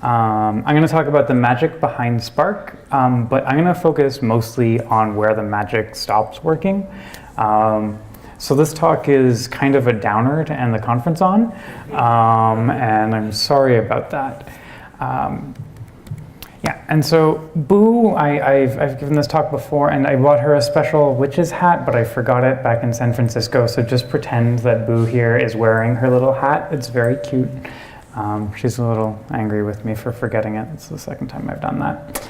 I'm going to talk about the magic behind Spark, but I'm going to focus mostly on where the magic stops working. So this talk is kind of a downer to end the conference on, and I'm sorry about that. Yeah, and so Boo, I've given this talk before, and I bought her a special witch's hat, but I forgot it back in San Francisco, so just pretend that Boo here is wearing her little hat. It's very cute. She's a little angry with me for forgetting it. It's the second time I've done that.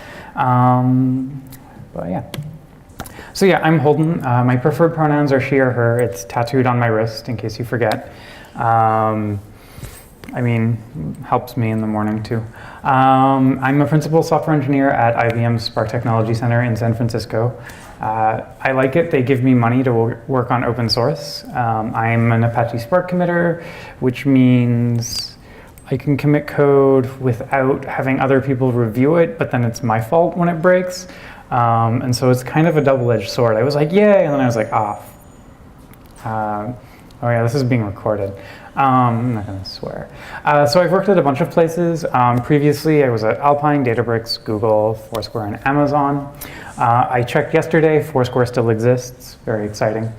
But yeah. So yeah, I'm Holden. My preferred pronouns are she or her. It's tattooed on my wrist, in case you forget. I mean, helps me in the morning too. I'm a principal software engineer at IBM's Spark Technology Center in San Francisco. I like it. They give me money to work on open source. I'm an Apache Spark committer, which means I can commit code without having other people review it, but then it's my fault when it breaks. And so it's kind of a double-edged sword. I was like, yay, and then I was like, oh yeah, this is being recorded. I'm not going to swear. So I've worked at a bunch of places. Previously, I was at Alpine, Databricks, Google, Foursquare, and Amazon. I checked yesterday. Foursquare still exists. Very exciting.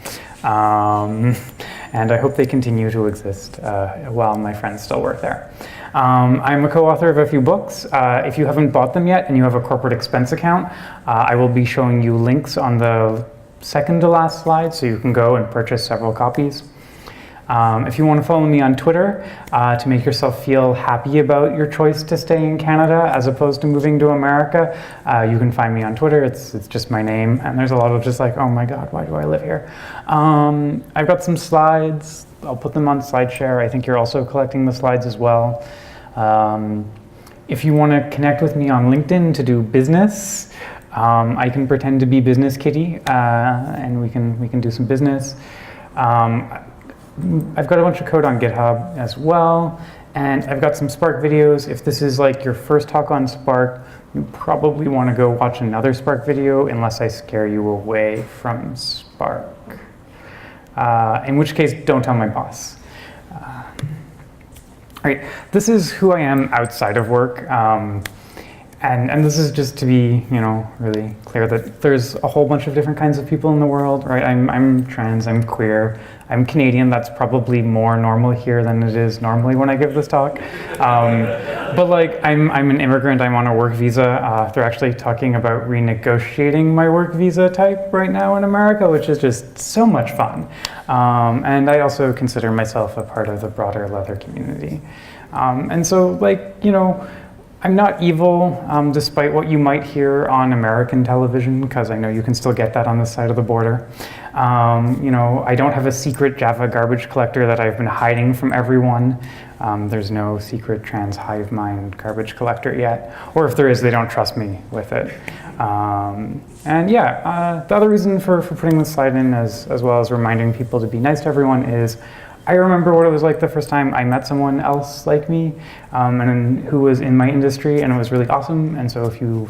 And I hope they continue to exist while my friends still work there. I'm a co-author of a few books. If you haven't bought them yet and you have a corporate expense account, I will be showing you links on the second to last slide, so you can go and purchase several copies. If you want to follow me on Twitter to make yourself feel happy about your choice to stay in Canada as opposed to moving to America, you can find me on Twitter. It's just my name, and there's a lot of just like, oh my god, why do I live here? I've got some slides. I'll put them on SlideShare. I think you're also collecting the slides as well. If you want to connect with me on LinkedIn to do business, I can pretend to be Business Kitty, and we can do some business. I've got a bunch of code on GitHub as well, and I've got some Spark videos. If this is like your first talk on Spark, you probably want to go watch another Spark video unless I scare you away from Spark. In which case, don't tell my boss. All right, this is who I am outside of work. And this is just to be, really clear that there's a whole bunch of different kinds of people in the world, right? I'm trans, I'm queer, I'm Canadian. That's probably more normal here than it is normally when I give this talk. But like, I'm an immigrant, I'm on a work visa. They're actually talking about renegotiating my work visa type right now in America, which is just so much fun. And I also consider myself a part of the broader leather community. And so like, I'm not evil, despite what you might hear on American television, because I know you can still get that on this side of the border. I don't have a secret Java garbage collector that I've been hiding from everyone. There's no secret trans hive mind garbage collector yet, or if there is, they don't trust me with it. And yeah, the other reason for putting this slide in, as well as reminding people to be nice to everyone, is I remember what it was like the first time I met someone else like me, and who was in my industry, and it was really awesome. And so if you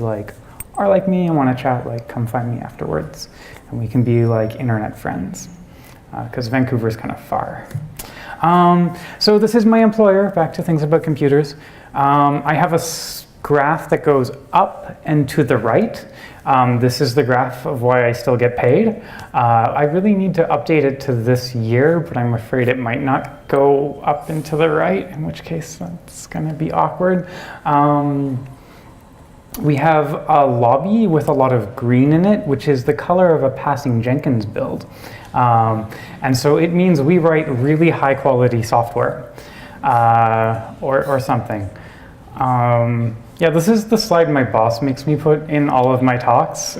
are like me and want to chat, come find me afterwards, and we can be like internet friends, because Vancouver's kind of far. So this is my employer. Back to things about computers. I have a graph that goes up and to the right. This is the graph of why I still get paid. I really need to update it to this year, but I'm afraid it might not go up and to the right, in which case that's going to be awkward. We have a lobby with a lot of green in it, which is the color of a passing Jenkins build. And so it means we write really high quality software, or something. Yeah, this is the slide my boss makes me put in all of my talks.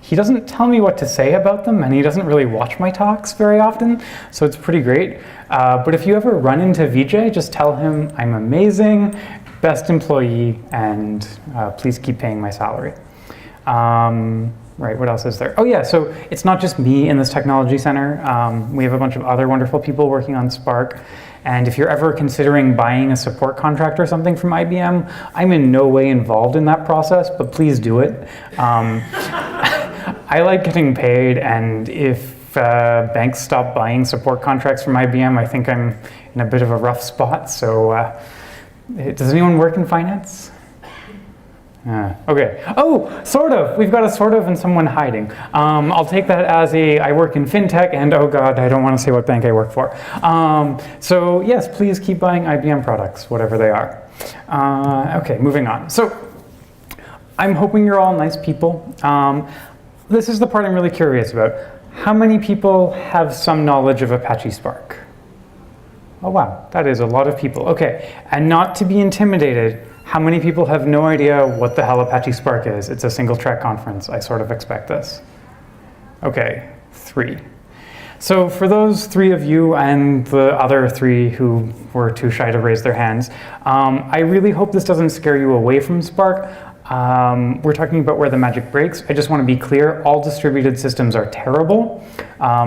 He doesn't tell me what to say about them, and he doesn't really watch my talks very often, so it's pretty great. But if you ever run into Vijay, just tell him I'm amazing, best employee, and please keep paying my salary. Right, what else is there? Oh yeah, so it's not just me in this technology center. We have a bunch of other wonderful people working on Spark. And if you're ever considering buying a support contract or something from IBM, I'm in no way involved in that process, but please do it. I like getting paid, and if banks stop buying support contracts from IBM, I think I'm in a bit of a rough spot. So Does anyone work in finance? Okay. Oh, sort of. We've got a sort of and someone hiding. I'll take that as I work in fintech, and oh god, I don't want to say what bank I work for. So yes, please keep buying IBM products, whatever they are. Okay, moving on. So I'm hoping you're all nice people. This is the part I'm really curious about. How many people have some knowledge of Apache Spark? Oh wow, that is a lot of people. Okay, and not to be intimidated, how many people have no idea what the hell Apache Spark is? It's a single track conference. I sort of expect this. Okay, 3. So for those 3 of you and the other 3 who were too shy to raise their hands, I really hope this doesn't scare you away from Spark. We're talking about where the magic breaks. I just want to be clear, all distributed systems are terrible.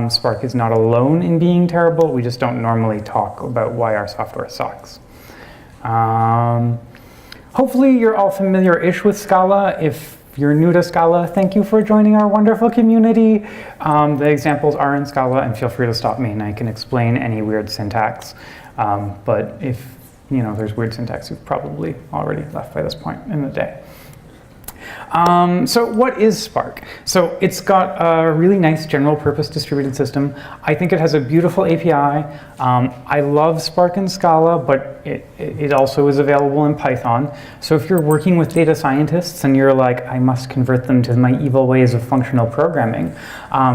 Spark is not alone in being terrible. We just don't normally talk about why our software sucks. Hopefully you're all familiar-ish with Scala. If you're new to Scala, thank you for joining our wonderful community. The examples are in Scala, and feel free to stop me and I can explain any weird syntax. But if there's weird syntax, you've probably already left by this point in the day. So what is Spark? So it's got a really nice general purpose distributed system. I think it has a beautiful API. I love Spark and Scala, but it also is available in Python. So if you're working with data scientists and you're like, I must convert them to my evil ways of functional programming,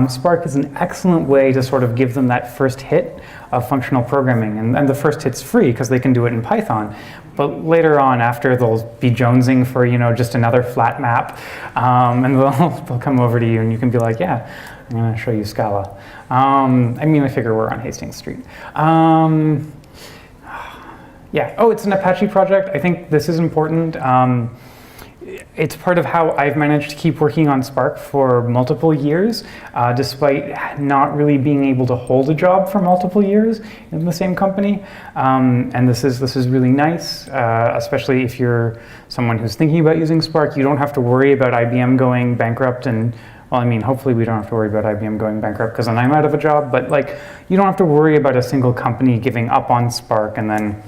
Spark is an excellent way to sort of give them that first hit of functional programming. And the first hit's free because they can do it in Python. But later on, after they'll be jonesing for just another flat map, and they'll come over to you and you can be like, yeah, I'm gonna show you Scala. I figure we're on Hastings Street. Yeah, oh, it's an Apache project. I think this is important. It's part of how I've managed to keep working on Spark for multiple years, despite not really being able to hold a job for multiple years in the same company. And this is really nice, especially if you're someone who's thinking about using Spark. You don't have to worry about IBM going bankrupt and, well, hopefully we don't have to worry about IBM going bankrupt because then I'm out of a job, but you don't have to worry about a single company giving up on Spark and then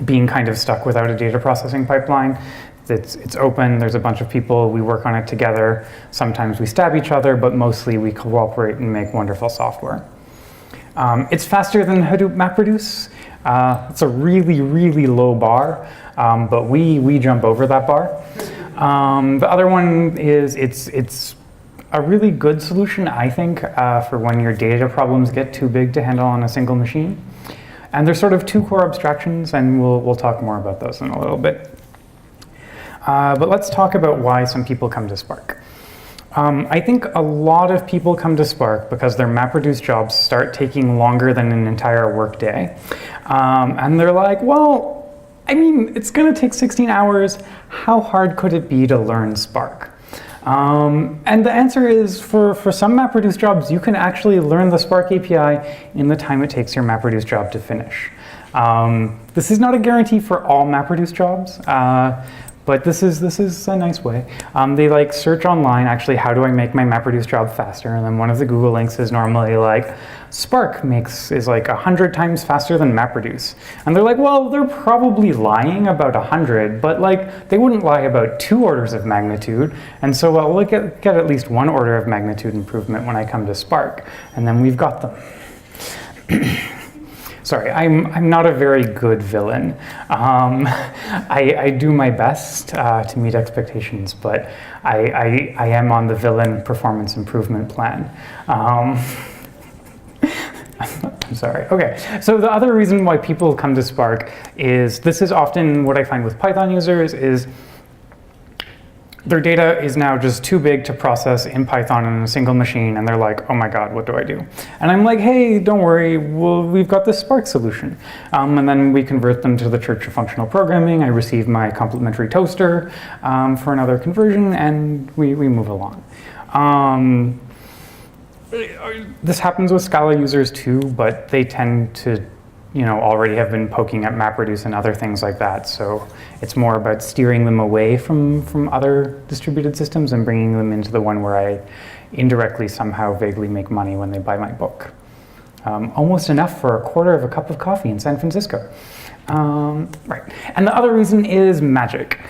being kind of stuck without a data processing pipeline. It's open, there's a bunch of people, we work on it together. Sometimes we stab each other, but mostly we cooperate and make wonderful software. It's faster than Hadoop MapReduce. It's a really, really low bar, but we jump over that bar. The other one is it's a really good solution, I think, for when your data problems get too big to handle on a single machine. And there's sort of 2 core abstractions, and we'll talk more about those in a little bit. But let's talk about why some people come to Spark. I think a lot of people come to Spark because their MapReduce jobs start taking longer than an entire workday. And they're like, well, it's going to take 16 hours. How hard could it be to learn Spark? And the answer is, for some MapReduce jobs, you can actually learn the Spark API in the time it takes your MapReduce job to finish. This is not a guarantee for all MapReduce jobs. But this is a nice way. They search online, actually, how do I make my MapReduce job faster? And then one of the Google links is normally Spark is 100 times faster than MapReduce. And they're like, well, they're probably lying about 100, but they wouldn't lie about 2 orders of magnitude. And so I'll get at least 1 order of magnitude improvement when I come to Spark. And then we've got them. Sorry, I'm not a very good villain. I do my best to meet expectations, but I am on the villain performance improvement plan. I'm sorry. Okay, so the other reason why people come to Spark is, this is often what I find with Python users, is their data is now just too big to process in Python on a single machine, and they're like, oh my god, what do I do? And I'm like, hey, don't worry, we've got this Spark solution. And then we convert them to the Church of Functional Programming. I receive my complimentary toaster for another conversion, and we move along. This happens with Scala users too, but they tend to already have been poking at MapReduce and other things like that. So it's more about steering them away from other distributed systems and bringing them into the one where I indirectly somehow vaguely make money when they buy my book. Almost enough for a quarter of a cup of coffee in San Francisco. Right, and the other reason is magic.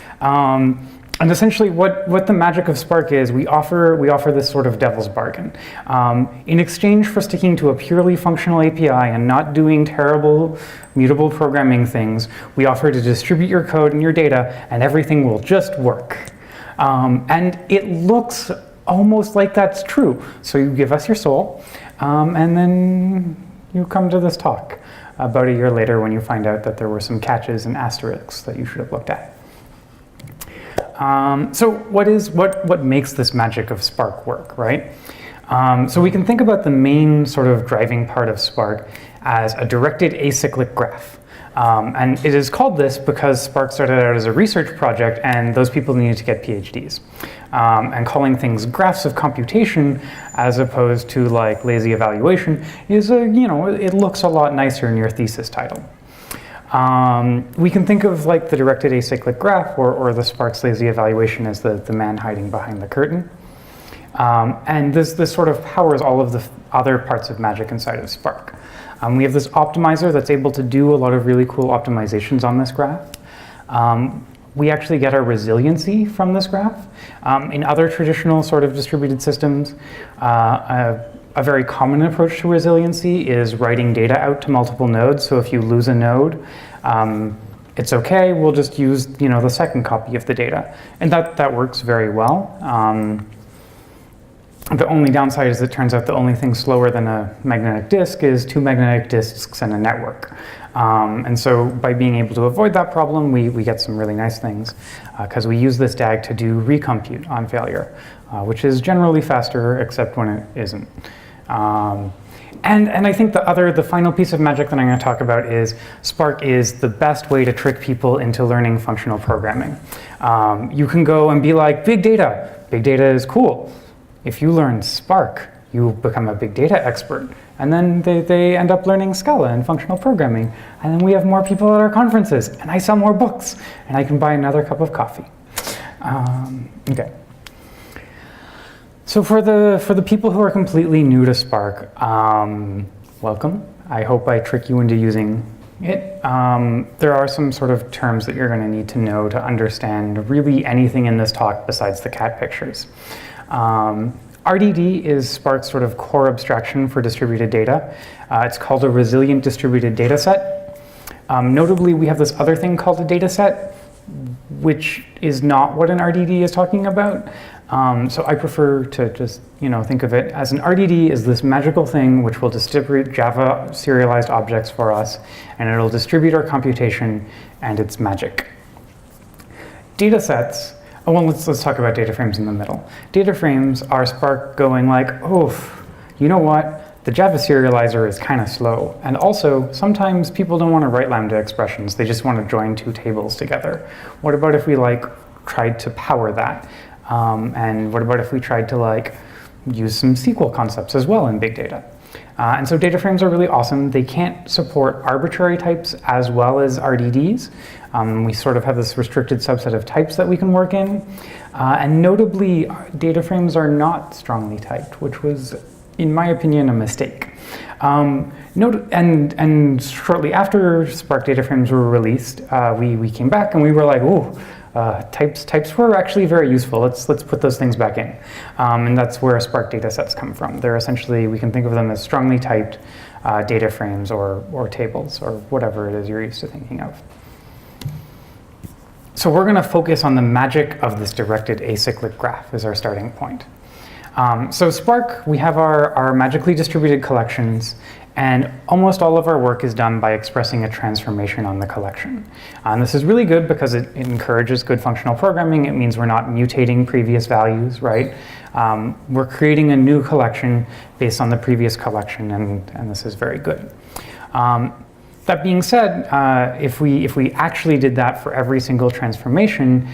And essentially what the magic of Spark is, we offer this sort of devil's bargain. In exchange for sticking to a purely functional API and not doing terrible mutable programming things, we offer to distribute your code and your data and everything will just work. And it looks almost like that's true. So you give us your soul, and then you come to this talk about a year later when you find out that there were some catches and asterisks that you should have looked at. So what makes this magic of Spark work, right? So we can think about the main sort of driving part of Spark as a directed acyclic graph. And it is called this because Spark started out as a research project and those people needed to get PhDs. And calling things graphs of computation as opposed to like lazy evaluation is it looks a lot nicer in your thesis title. We can think of like the directed acyclic graph or the Spark's lazy evaluation as the man hiding behind the curtain. And this sort of powers all of the other parts of magic inside of Spark. We have this optimizer that's able to do a lot of really cool optimizations on this graph. We actually get our resiliency from this graph. In other traditional sort of distributed systems, a very common approach to resiliency is writing data out to multiple nodes. So if you lose a node, it's okay. We'll just use the second copy of the data, and that works very well. The only downside is it turns out the only thing slower than a magnetic disk is 2 magnetic disks and a network. And so by being able to avoid that problem, we get some really nice things because we use this DAG to do recompute on failure, which is generally faster except when it isn't. And I think the final piece of magic that I'm going to talk about is Spark is the best way to trick people into learning functional programming. You can go and be like, big data is cool. If you learn Spark, you become a big data expert. And then they end up learning Scala and functional programming. And then we have more people at our conferences, and I sell more books, and I can buy another cup of coffee. Okay. So for the people who are completely new to Spark, welcome. I hope I trick you into using it. There are some sort of terms that you're going to need to know to understand really anything in this talk besides the cat pictures. RDD is Spark's sort of core abstraction for distributed data. It's called a resilient distributed data set. Notably, we have this other thing called a data set, which is not what an RDD is talking about. So I prefer to just think of it as an RDD is this magical thing which will distribute Java serialized objects for us, and it'll distribute our computation, and it's magic. Data sets. Oh, well, let's talk about data frames in the middle. Data frames are Spark going like, oh, you know what? The Java serializer is kind of slow. And also, sometimes people don't want to write Lambda expressions. They just want to join 2 tables together. What about if we tried to power that? And what about if we tried to use some SQL concepts as well in big data? And so data frames are really awesome. They can't support arbitrary types as well as RDDs. We sort of have this restricted subset of types that we can work in. And notably, data frames are not strongly typed, which was, in my opinion, a mistake. And shortly after Spark data frames were released, we came back and we were like, ooh, types were actually very useful. Let's put those things back in. And that's where Spark data sets come from. They're essentially, we can think of them as strongly typed data frames or tables or whatever it is you're used to thinking of. So we're going to focus on the magic of this directed acyclic graph as our starting point. So Spark, we have our magically distributed collections, and almost all of our work is done by expressing a transformation on the collection. And this is really good because it encourages good functional programming. It means we're not mutating previous values, right? We're creating a new collection based on the previous collection, and this is very good. That being said, if we actually did that for every single transformation,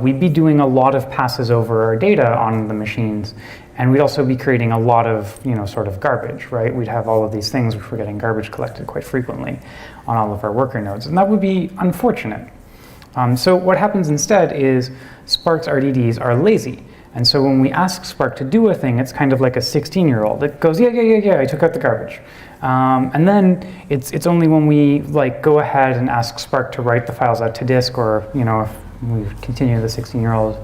we'd be doing a lot of passes over our data on the machines, and we'd also be creating a lot of sort of garbage, right? We'd have all of these things which we're getting garbage collected quite frequently on all of our worker nodes, and that would be unfortunate. So what happens instead is Spark's RDDs are lazy. And so when we ask Spark to do a thing, it's kind of like a 16-year-old. It goes, yeah, I took out the garbage. And then it's only when we like go ahead and ask Spark to write the files out to disk, or if we continue the 16-year-old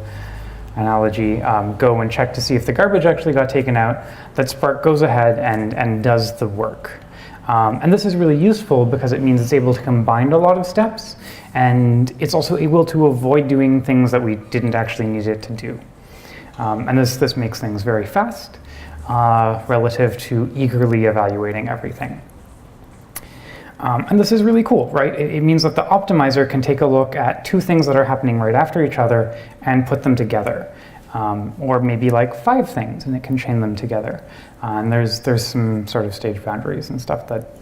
analogy, go and check to see if the garbage actually got taken out, that Spark goes ahead and does the work. And this is really useful because it means it's able to combine a lot of steps, and it's also able to avoid doing things that we didn't actually need it to do. And this makes things very fast relative to eagerly evaluating everything. And this is really cool, right? It means that the optimizer can take a look at two things that are happening right after each other and put them together. Or maybe like 5 things, and it can chain them together. And there's some sort of stage boundaries and stuff that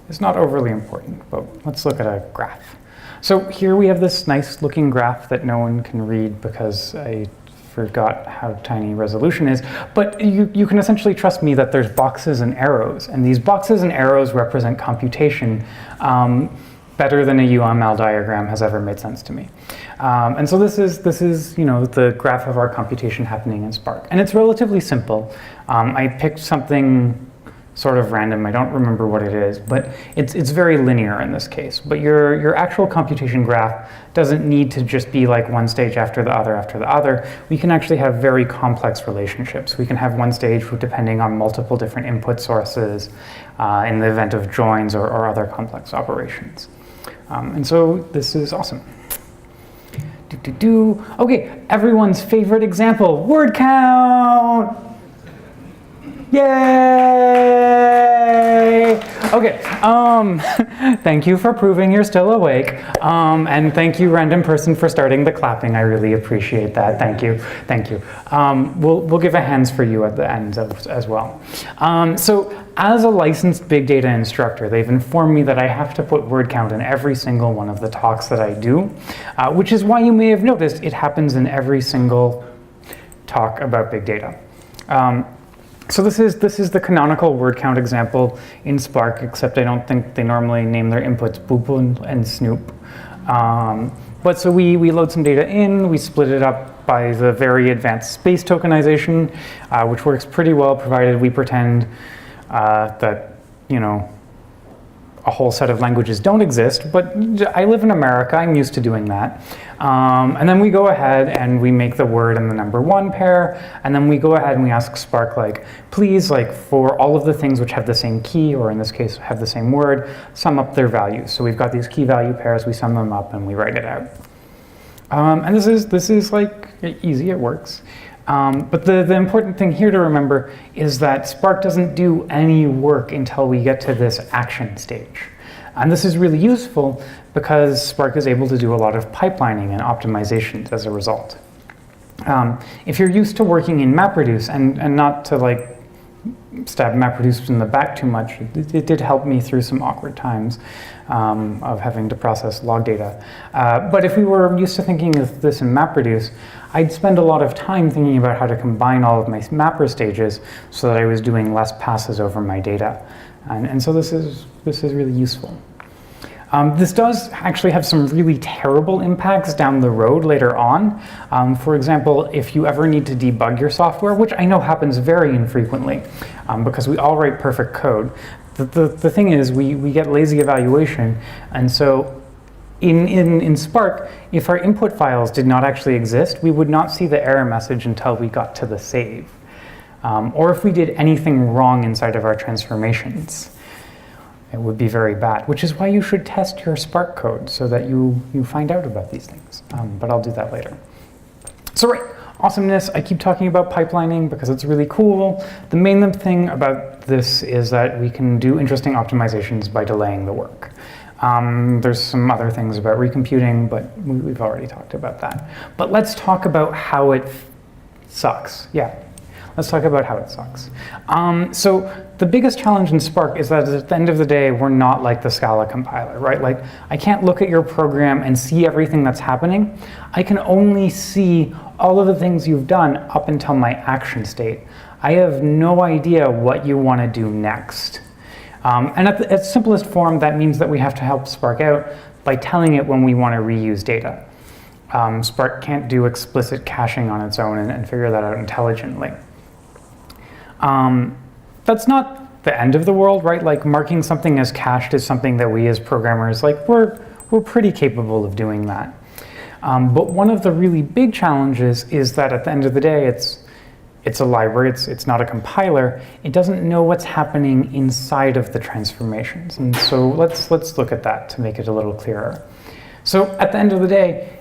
is not overly important, but let's look at a graph. So here we have this nice looking graph that no one can read because I forgot how tiny resolution is, but you can essentially trust me that there's boxes and arrows, and these boxes and arrows represent computation better than a UML diagram has ever made sense to me. And so this is the graph of our computation happening in Spark, and it's relatively simple. I picked something sort of random. I don't remember what it is, but it's very linear in this case. But your actual computation graph doesn't need to just be like one stage after the other. We can actually have very complex relationships. We can have one stage depending on multiple different input sources in the event of joins or other complex operations. And so this is awesome. Okay, everyone's favorite example, word count. Yay! Okay, thank you for proving you're still awake. And thank you, random person, for starting the clapping. I really appreciate that. Thank you. We'll give a hands for you at the end as well. So as a licensed big data instructor, they've informed me that I have to put word count in every single one of the talks that I do, which is why you may have noticed it happens in every single talk about big data. So this is the canonical word count example in Spark, except I don't think they normally name their inputs boop and snoop. But so we load some data in, we split it up by the very advanced space tokenization, which works pretty well provided we pretend that a whole set of languages don't exist, but I live in America, I'm used to doing that. And then we go ahead and we make the word and the number 1 pair, and then we go ahead and we ask Spark, please, for all of the things which have the same key, or in this case have the same word, sum up their values. So we've got these key value pairs, we sum them up and we write it out. And this is easy, it works. But the important thing here to remember is that Spark doesn't do any work until we get to this action stage. And this is really useful because Spark is able to do a lot of pipelining and optimizations as a result. If you're used to working in MapReduce, and not to stab MapReduce in the back too much, it did help me through some awkward times of having to process log data. But if we were used to thinking of this in MapReduce, I'd spend a lot of time thinking about how to combine all of my mapper stages so that I was doing less passes over my data. And so this is really useful. This does actually have some really terrible impacts down the road later on. For example, if you ever need to debug your software, which I know happens very infrequently because we all write perfect code, the thing is we get lazy evaluation, and so in Spark, if our input files did not actually exist, we would not see the error message until we got to the save. Or if we did anything wrong inside of our transformations. It would be very bad, which is why you should test your Spark code so that you find out about these things. But I'll do that later. So right, awesomeness, I keep talking about pipelining because it's really cool. The main thing about this is that we can do interesting optimizations by delaying the work. There's some other things about recomputing, but we've already talked about that. But let's talk about how it sucks. Yeah. Let's talk about how it sucks. So the biggest challenge in Spark is that at the end of the day, we're not like the Scala compiler, right? I can't look at your program and see everything that's happening. I can only see all of the things you've done up until my action state. I have no idea what you want to do next. And at its simplest form, that means that we have to help Spark out by telling it when we want to reuse data. Spark can't do explicit caching on its own and figure that out intelligently. That's not the end of the world, right? Like marking something as cached is something that we as programmers, like we're pretty capable of doing that. But one of the really big challenges is that at the end of the day, it's a library, it's not a compiler. It doesn't know what's happening inside of the transformations. And so let's look at that to make it a little clearer. So at the end of the day,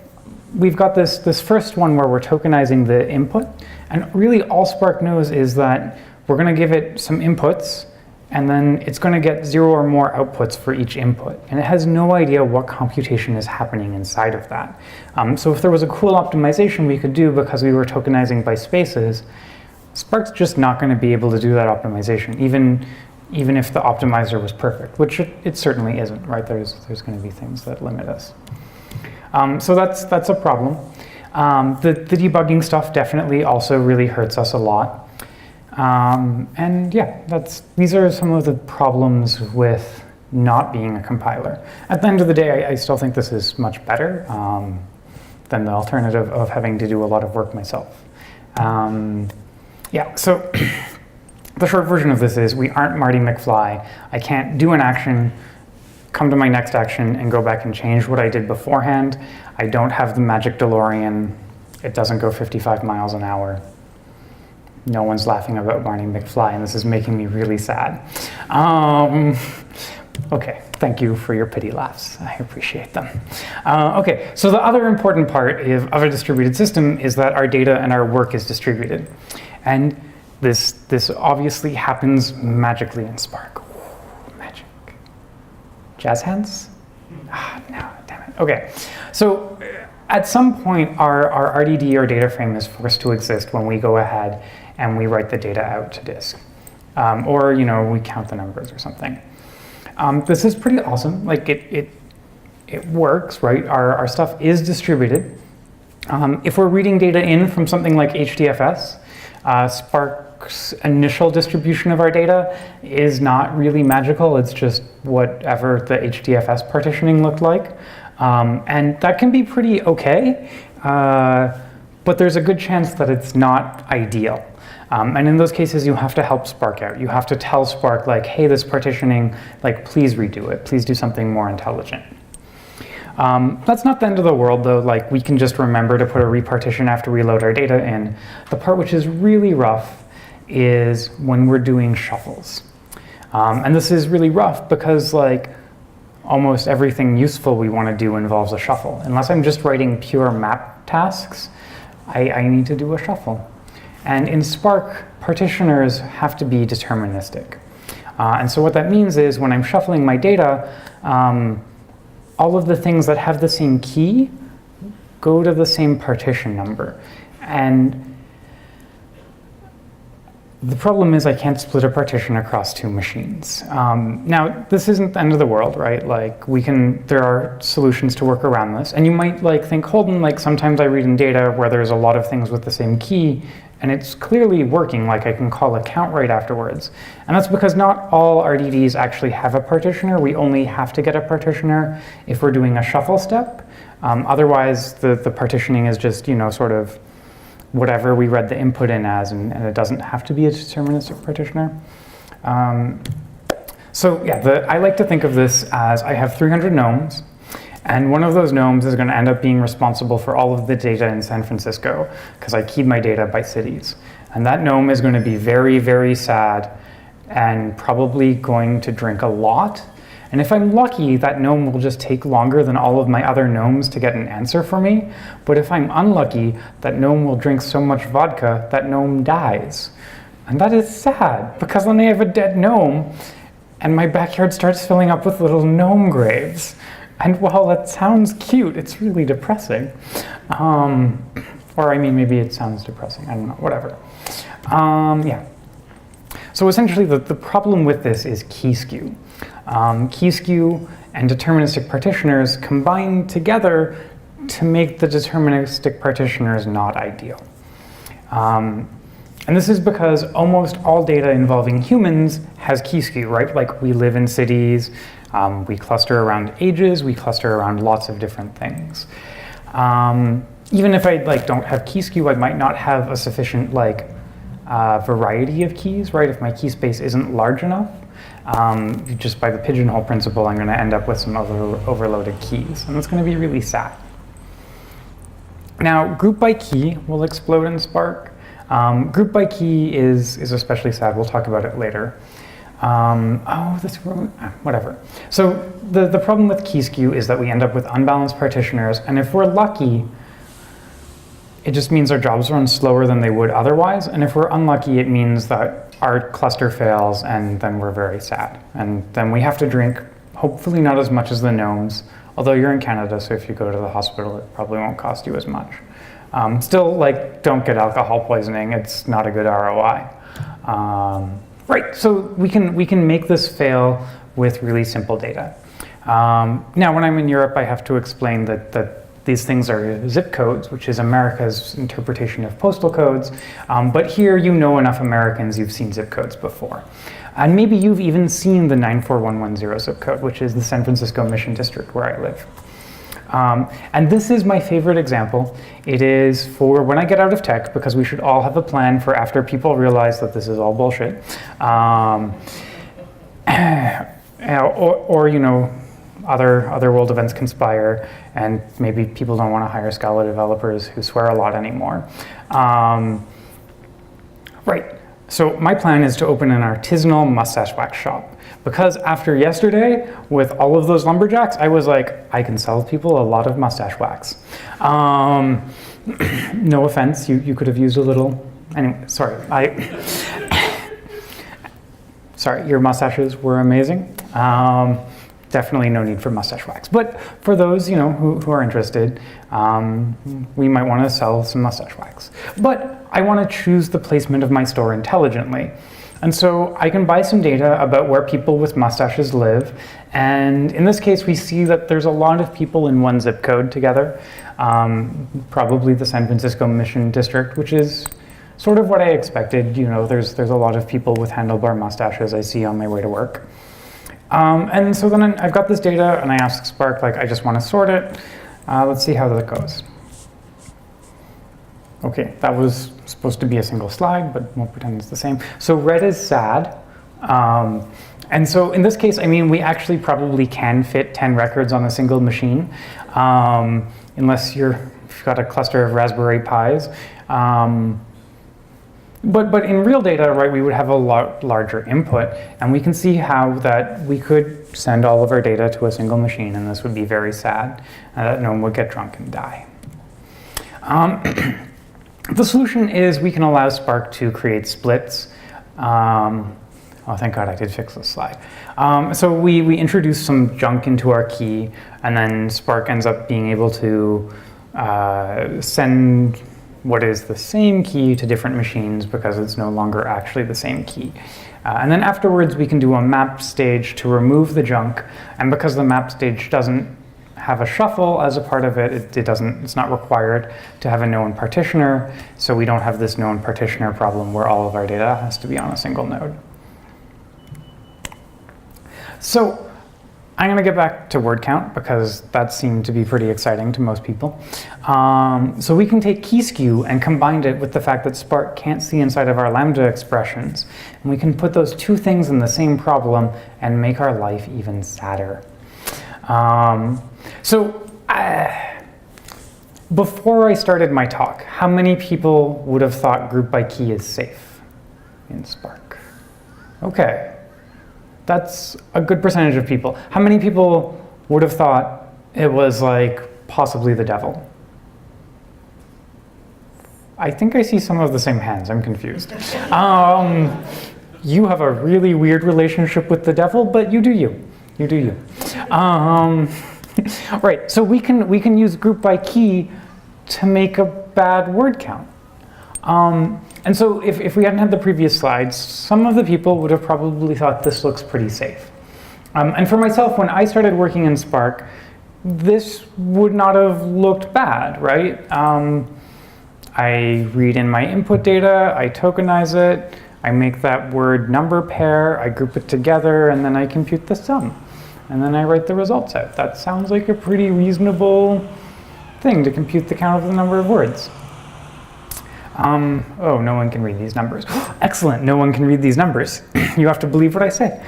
we've got this first one where we're tokenizing the input. And really all Spark knows is that we're going to give it some inputs, and then it's going to get 0 or more outputs for each input. And it has no idea what computation is happening inside of that. So if there was a cool optimization we could do because we were tokenizing by spaces, Spark's just not going to be able to do that optimization, even if the optimizer was perfect, which it certainly isn't, right? There's going to be things that limit us. So that's a problem. The debugging stuff definitely also really hurts us a lot. And yeah, these are some of the problems with not being a compiler. At the end of the day, I still think this is much better than the alternative of having to do a lot of work myself. Yeah, so the short version of this is we aren't Marty McFly. I can't do an action, come to my next action, and go back and change what I did beforehand. I don't have the magic DeLorean. It doesn't go 55 miles an hour. No one's laughing about Marty McFly, and this is making me really sad. Okay, thank you for your pity laughs. I appreciate them. Okay, so the other important part of a distributed system is that our data and our work is distributed. And this obviously happens magically in Spark. Ooh, magic. Jazz hands? No, damn it. Okay, so at some point, our RDD or data frame is forced to exist when we go ahead and we write the data out to disk. Or, we count the numbers or something. This is pretty awesome. Like it works, right? Our stuff is distributed. If we're reading data in from something like HDFS, Spark's initial distribution of our data is not really magical. It's just whatever the HDFS partitioning looked like. And that can be pretty okay, but there's a good chance that it's not ideal. And in those cases, you have to help Spark out. You have to tell Spark, like, hey, this partitioning, like, please redo it. Please do something more intelligent. That's not the end of the world, though. Like, we can just remember to put a repartition after we load our data in. The part which is really rough is when we're doing shuffles. And this is really rough because, like, almost everything useful we want to do involves a shuffle. Unless I'm just writing pure map tasks, I need to do a shuffle. And in Spark, partitioners have to be deterministic. And so what that means is when I'm shuffling my data, all of the things that have the same key go to the same partition number. And the problem is I can't split a partition across two machines. Now, this isn't the end of the world, right? Like there are solutions to work around this. And you might think, Holden, sometimes I read in data where there's a lot of things with the same key, and it's clearly working, like I can call a count right afterwards. And that's because not all RDDs actually have a partitioner. We only have to get a partitioner if we're doing a shuffle step. Otherwise, the partitioning is just, sort of whatever we read the input in as, and it doesn't have to be a deterministic partitioner. So yeah, I like to think of this as I have 300 gnomes, and one of those gnomes is going to end up being responsible for all of the data in San Francisco, because I keyed my data by cities. And that gnome is going to be very, very sad and probably going to drink a lot. And if I'm lucky, that gnome will just take longer than all of my other gnomes to get an answer for me. But if I'm unlucky, that gnome will drink so much vodka that gnome dies. And that is sad, because then I have a dead gnome, and my backyard starts filling up with little gnome graves. And while that sounds cute, it's really depressing. Or I mean, maybe it sounds depressing, I don't know, whatever. Yeah. So essentially the problem with this is key skew. Key skew and deterministic partitioners combine together to make the deterministic partitioners not ideal. And this is because almost all data involving humans has key skew, right? Like we live in cities, we cluster around ages, we cluster around lots of different things. Even if I don't have key skew, I might not have a sufficient variety of keys, right? If my key space isn't large enough, just by the pigeonhole principle, I'm going to end up with some overloaded keys, and that's going to be really sad. Now, group by key will explode in Spark. Group by key is especially sad. We'll talk about it later. Whatever. So the problem with key skew is that we end up with unbalanced partitioners, and if we're lucky, it just means our jobs run slower than they would otherwise, and if we're unlucky, it means that our cluster fails, and then we're very sad. And then we have to drink, hopefully not as much as the gnomes, although you're in Canada, so if you go to the hospital, it probably won't cost you as much. Still, don't get alcohol poisoning. It's not a good ROI. Right, so we can make this fail with really simple data. Now, when I'm in Europe, I have to explain that these things are zip codes, which is America's interpretation of postal codes. But here, you know enough Americans, you've seen zip codes before. And maybe you've even seen the 94110 zip code, which is the San Francisco Mission District where I live. And this is my favorite example. It is for when I get out of tech, because we should all have a plan for after people realize that this is all bullshit. Other world events conspire, and maybe people don't want to hire Scala developers who swear a lot anymore. Right, so my plan is to open an artisanal mustache wax shop. Because after yesterday, with all of those lumberjacks, I was like, I can sell people a lot of mustache wax. No offense, you could have used a little. Anyway, sorry. Sorry, your mustaches were amazing. Definitely no need for mustache wax. But for those who are interested, we might want to sell some mustache wax. But I want to choose the placement of my store intelligently. And so I can buy some data about where people with mustaches live. And in this case, we see that there's a lot of people in one zip code together, probably the San Francisco Mission District, which is sort of what I expected. There's a lot of people with handlebar mustaches I see on my way to work. And so then I've got this data, and I ask Spark, I just want to sort it. Let's see how that goes. Okay, that was supposed to be a single slide, but we'll pretend it's the same. So red is sad. And so in this case, we actually probably can fit 10 records on a single machine, unless you've got a cluster of Raspberry Pis. But in real data, right, we would have a lot larger input, and we can see how that we could send all of our data to a single machine, and this would be very sad. No one would get drunk and die. The solution is we can allow Spark to create splits. Oh, thank God I did fix this slide. So we introduce some junk into our key, and then Spark ends up being able to send what is the same key to different machines because it's no longer actually the same key. And then afterwards, we can do a map stage to remove the junk. And because the map stage doesn't have a shuffle as a part of it, it's not required to have a known partitioner. So we don't have this known partitioner problem where all of our data has to be on a single node. So I'm going to get back to word count because that seemed to be pretty exciting to most people. So we can take key skew and combine it with the fact that Spark can't see inside of our Lambda expressions. And we can put those two things in the same problem and make our life even sadder. Before I started my talk, how many people would have thought group by key is safe in Spark? Okay. That's a good percentage of people. How many people would have thought it was like possibly the devil? I think I see some of the same hands. I'm confused. You have a really weird relationship with the devil, but you do you. You do you. Right. So we can use group by key to make a bad word count. And so if we hadn't had the previous slides, some of the people would have probably thought this looks pretty safe. And for myself, when I started working in Spark, this would not have looked bad, right? I read in my input data, I tokenize it, I make that word number pair, I group it together, and then I compute the sum. And then I write the results out. That sounds like a pretty reasonable thing to compute the count of the number of words. Oh, no one can read these numbers. Excellent, no one can read these numbers. You have to believe what I say.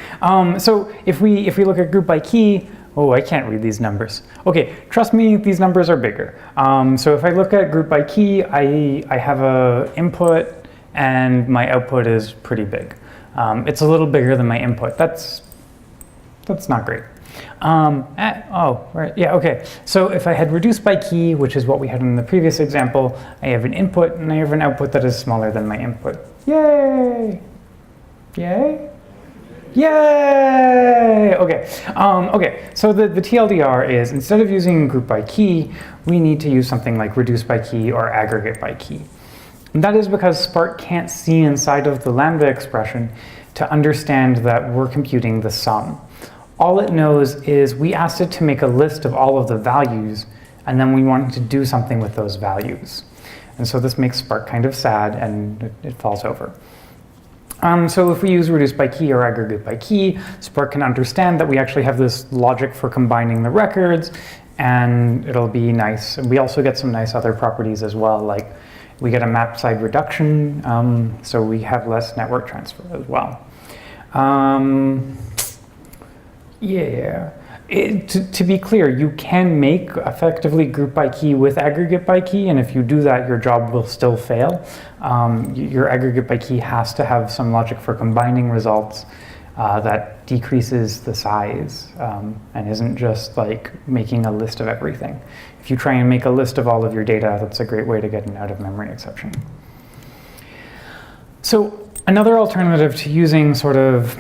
So if we look at group by key, oh, I can't read these numbers. Okay, trust me, these numbers are bigger. So if I look at group by key, I have a input and my output is pretty big. It's a little bigger than my input. That's not great. Right, yeah, okay. So if I had reduced by key, which is what we had in the previous example, I have an input and I have an output that is smaller than my input. Yay! Yay? Yay! Okay, okay. So the TLDR is, instead of using group by key, we need to use something like reduce by key or aggregate by key. And that is because Spark can't see inside of the lambda expression to understand that we're computing the sum. All it knows is we asked it to make a list of all of the values, and then we want it to do something with those values. And so this makes Spark kind of sad, and it falls over. So if we use reduce by key or aggregate by key, Spark can understand that we actually have this logic for combining the records, and it'll be nice. And we also get some nice other properties as well, like we get a map side reduction, so we have less network transfer as well. Yeah, to be clear, you can make effectively group by key with aggregate by key, and if you do that, your job will still fail. Your aggregate by key has to have some logic for combining results that decreases the size and isn't just like making a list of everything. If you try and make a list of all of your data, that's a great way to get an out-of-memory exception. So another alternative to using sort of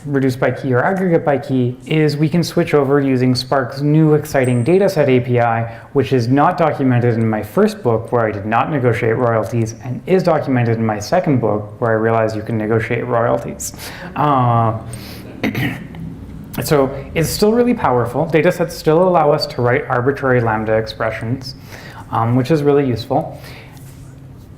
reduce by key or aggregate by key is we can switch over using Spark's new exciting Dataset API, which is not documented in my first book where I did not negotiate royalties and is documented in my second book where I realized you can negotiate royalties. So it's still really powerful. Datasets still allow us to write arbitrary lambda expressions, which is really useful.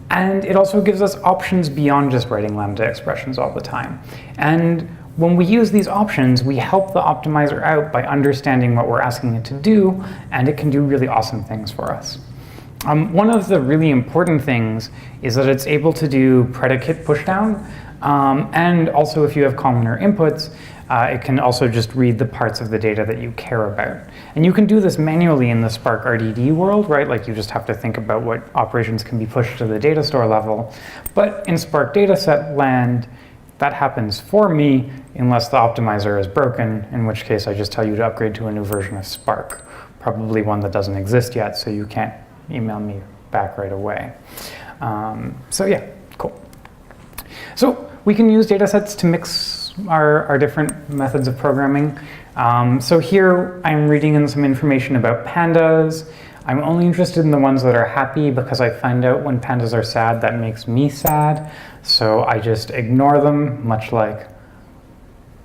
And it also gives us options beyond just writing lambda expressions all the time. And when we use these options, we help the optimizer out by understanding what we're asking it to do, and it can do really awesome things for us. One of the really important things is that it's able to do predicate pushdown, and also if you have columnar inputs, it can also just read the parts of the data that you care about. And you can do this manually in the Spark RDD world, right? Like you just have to think about what operations can be pushed to the data store level. But in Spark dataset land, that happens for me unless the optimizer is broken, in which case I just tell you to upgrade to a new version of Spark, probably one that doesn't exist yet, so you can't email me back right away. So yeah, cool. So we can use datasets to mix our different methods of programming. So here I'm reading in some information about pandas. I'm only interested in the ones that are happy because I find out when pandas are sad, that makes me sad. So I just ignore them, much like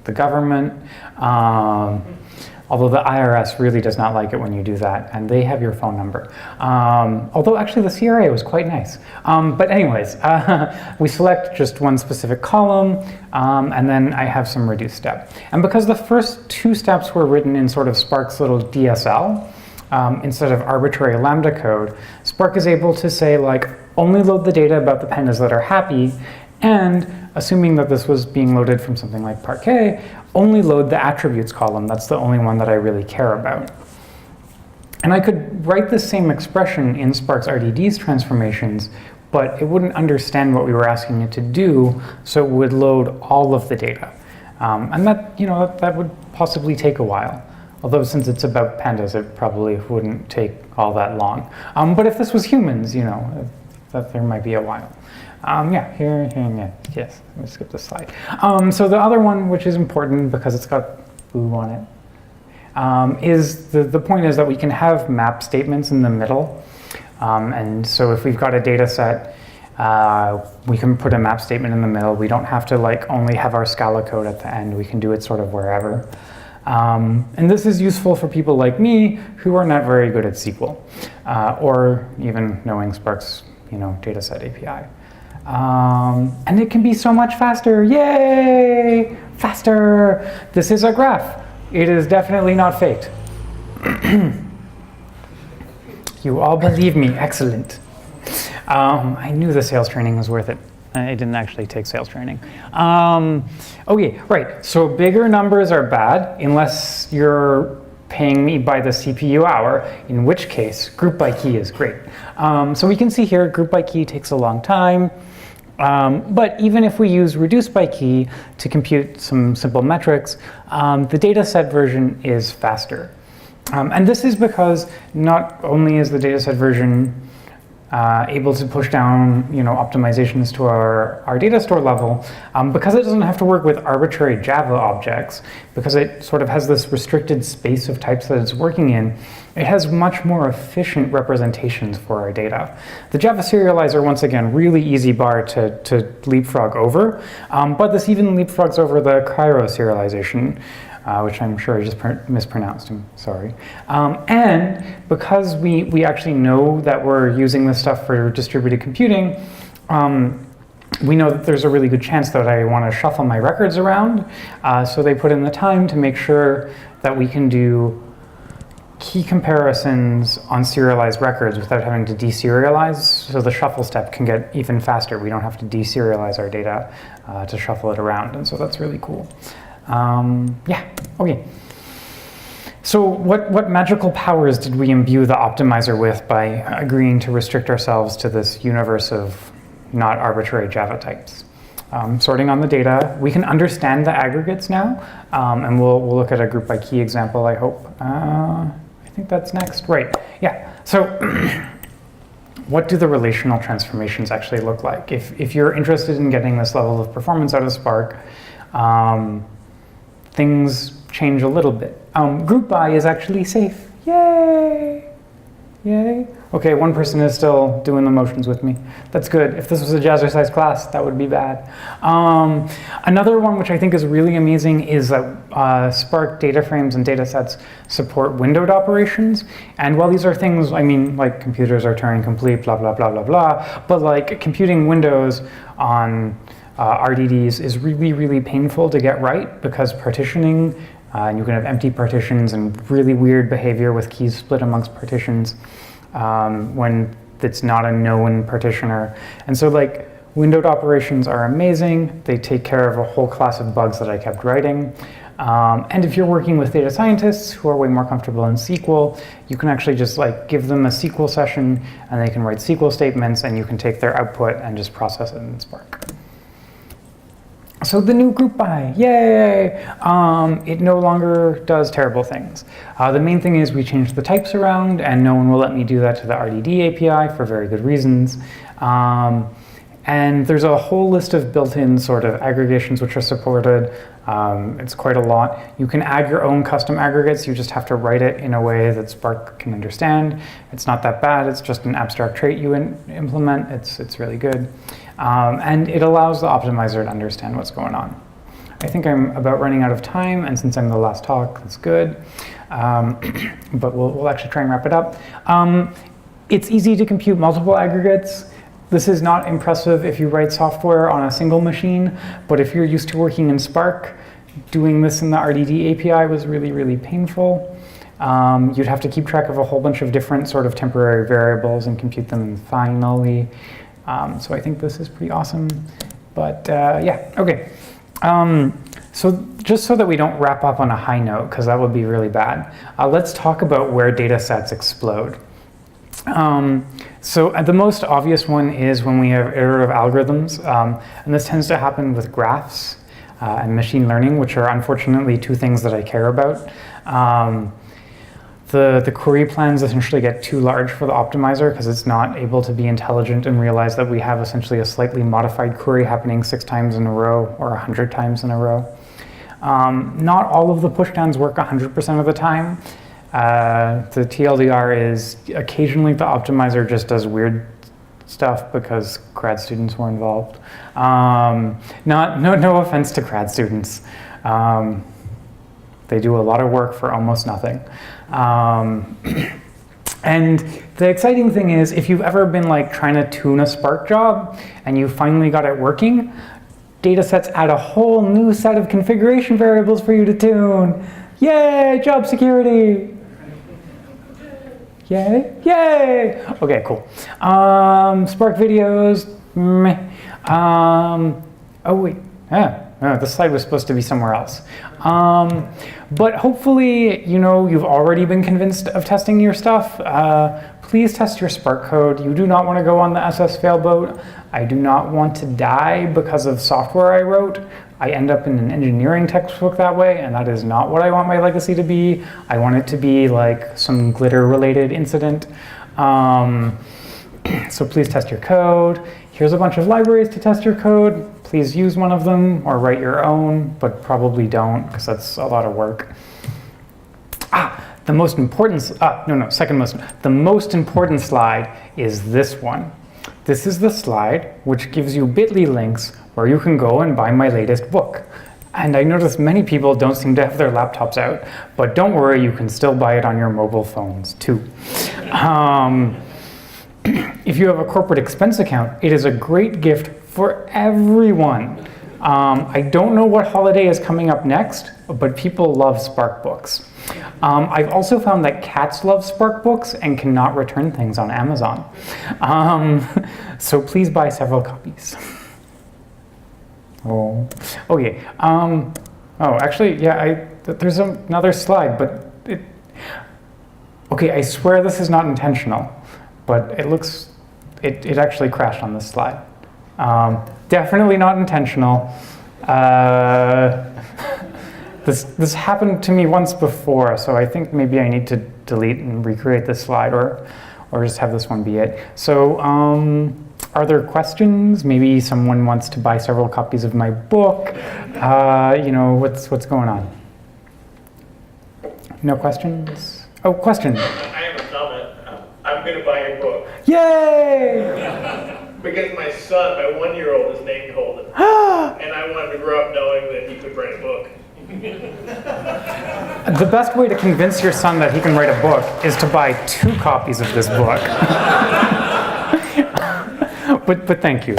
the government. Although the IRS really does not like it when you do that, and they have your phone number. Although actually the CRA was quite nice. But anyways, we select just one specific column, and then I have some reduce step. And because the first two steps were written in sort of Spark's little DSL, instead of arbitrary lambda code, Spark is able to say like, only load the data about the pandas that are happy, and assuming that this was being loaded from something like Parquet, only load the attributes column. That's the only one that I really care about. And I could write the same expression in Spark's RDDs transformations, but it wouldn't understand what we were asking it to do, so it would load all of the data. And that, that would possibly take a while. Although since it's about pandas, it probably wouldn't take all that long. But if this was humans, that there might be a while. Yeah, here, yes, let me skip this slide. So the other one, which is important because it's got boo on it, is the point is that we can have map statements in the middle. And so if we've got a data set, we can put a map statement in the middle. We don't have to only have our Scala code at the end. We can do it sort of wherever. And this is useful for people like me who are not very good at SQL, or even knowing Spark's Dataset API. And it can be so much faster. Yay! Faster! This is a graph. It is definitely not faked. You all believe me, excellent. I knew the sales training was worth it. I didn't actually take sales training. Okay, right, so bigger numbers are bad unless you're paying me by the CPU hour, in which case group by key is great. So we can see here group by key takes a long time, but even if we use reduce by key to compute some simple metrics, the dataset version is faster. And this is because not only is the dataset version able to push down, optimizations to our data store level, because it doesn't have to work with arbitrary Java objects, because it sort of has this restricted space of types that it's working in, it has much more efficient representations for our data. The Java serializer, once again, really easy bar to leapfrog over, but this even leapfrogs over the Karau serialization, which I'm sure I just mispronounced, I'm sorry. And because we actually know that we're using this stuff for distributed computing, we know that there's a really good chance that I want to shuffle my records around. So they put in the time to make sure that we can do key comparisons on serialized records without having to deserialize, so the shuffle step can get even faster. We don't have to deserialize our data to shuffle it around, and so that's really cool. Yeah, okay. So what magical powers did we imbue the optimizer with by agreeing to restrict ourselves to this universe of not arbitrary Java types? Sorting on the data, we can understand the aggregates now, and we'll look at a group by key example, I hope. I think that's next, right, yeah. So what do the relational transformations actually look like? If you're interested in getting this level of performance out of Spark, things change a little bit. Group by is actually safe. Yay! Yay. Okay, one person is still doing the motions with me. That's good. If this was a jazzercise class, that would be bad. Another one which I think is really amazing is that Spark data frames and data sets support windowed operations. And while these are things, I mean, like computers are Turing complete, blah, blah, blah, blah, blah, but like computing windows on RDDs is really, really painful to get right because partitioning, and you can have empty partitions and really weird behavior with keys split amongst partitions when it's not a known partitioner. And so like windowed operations are amazing. They take care of a whole class of bugs that I kept writing. And if you're working with data scientists who are way more comfortable in SQL, you can actually just like give them a SQL session and they can write SQL statements and you can take their output and just process it in Spark. So the new group by, yay! It no longer does terrible things. The main thing is we changed the types around and no one will let me do that to the RDD API for very good reasons. And there's a whole list of built-in sort of aggregations which are supported. It's quite a lot. You can add your own custom aggregates. You just have to write it in a way that Spark can understand. It's not that bad. It's just an abstract trait you implement. It's really good. And it allows the optimizer to understand what's going on. I think I'm about running out of time, and since I'm the last talk, that's good. But we'll actually try and wrap it up. It's easy to compute multiple aggregates. This is not impressive if you write software on a single machine, but if you're used to working in Spark, doing this in the RDD API was really, really painful. You'd have to keep track of a whole bunch of different sort of temporary variables and compute them finally. So I think this is pretty awesome. But yeah, okay. So just so that we don't wrap up on a high note, because that would be really bad, let's talk about where data sets explode. So the most obvious one is when we have iterative algorithms, and this tends to happen with graphs and machine learning, which are unfortunately two things that I care about. The query plans essentially get too large for the optimizer because it's not able to be intelligent and realize that we have essentially a slightly modified query happening 6 times in a row or 100 times in a row. Not all of the pushdowns work 100% of the time. The TLDR is occasionally the optimizer just does weird stuff because grad students were involved. No offense to grad students. They do a lot of work for almost nothing. And the exciting thing is, if you've ever been like trying to tune a Spark job and you finally got it working, datasets add a whole new set of configuration variables for you to tune. Yay, job security! Yay, yay! Okay, cool. Spark videos, meh. Oh wait, this slide was supposed to be somewhere else. But hopefully, you've already been convinced of testing your stuff. Please test your Spark code. You do not want to go on the SS fail boat. I do not want to die because of software I wrote. I end up in an engineering textbook that way, and that is not what I want my legacy to be. I want it to be like some glitter-related incident. So please test your code. Here's a bunch of libraries to test your code. Please use one of them or write your own, but probably don't because that's a lot of work. The most important, the most important slide is this one. This is the slide which gives you bit.ly links where you can go and buy my latest book. And I notice many people don't seem to have their laptops out, but don't worry, you can still buy it on your mobile phones too. If you have a corporate expense account, it is a great gift for everyone. I don't know what holiday is coming up next, but people love Spark books. I've also found that cats love Spark books and cannot return things on Amazon. So please buy several copies. Oh, okay. Actually, yeah, there's another slide, but okay, I swear this is not intentional, but it actually crashed on this slide. Definitely not intentional. This happened to me once before, so I think maybe I need to delete and recreate this slide or just have this one be it. So are there questions? Maybe someone wants to buy several copies of my book. What's going on? No questions? Oh, questions. I have a comment. I'm going to buy your book. Yay! Because my son, my 1-year-old, is named Holden. And I wanted to grow up knowing that he could write a book. The best way to convince your son that he can write a book is to buy 2 copies of this book. But thank you.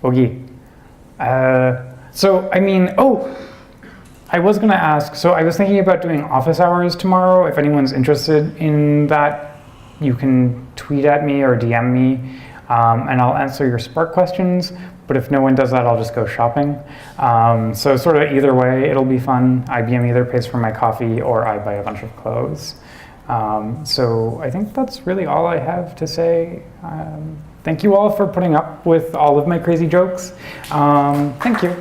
Okay. So, I was going to ask, so I was thinking about doing office hours tomorrow. If anyone's interested in that, you can tweet at me or DM me, and I'll answer your Spark questions. But if no one does that, I'll just go shopping. So sort of either way, it'll be fun. IBM either pays for my coffee or I buy a bunch of clothes. So I think that's really all I have to say. Thank you all for putting up with all of my crazy jokes. Thank you.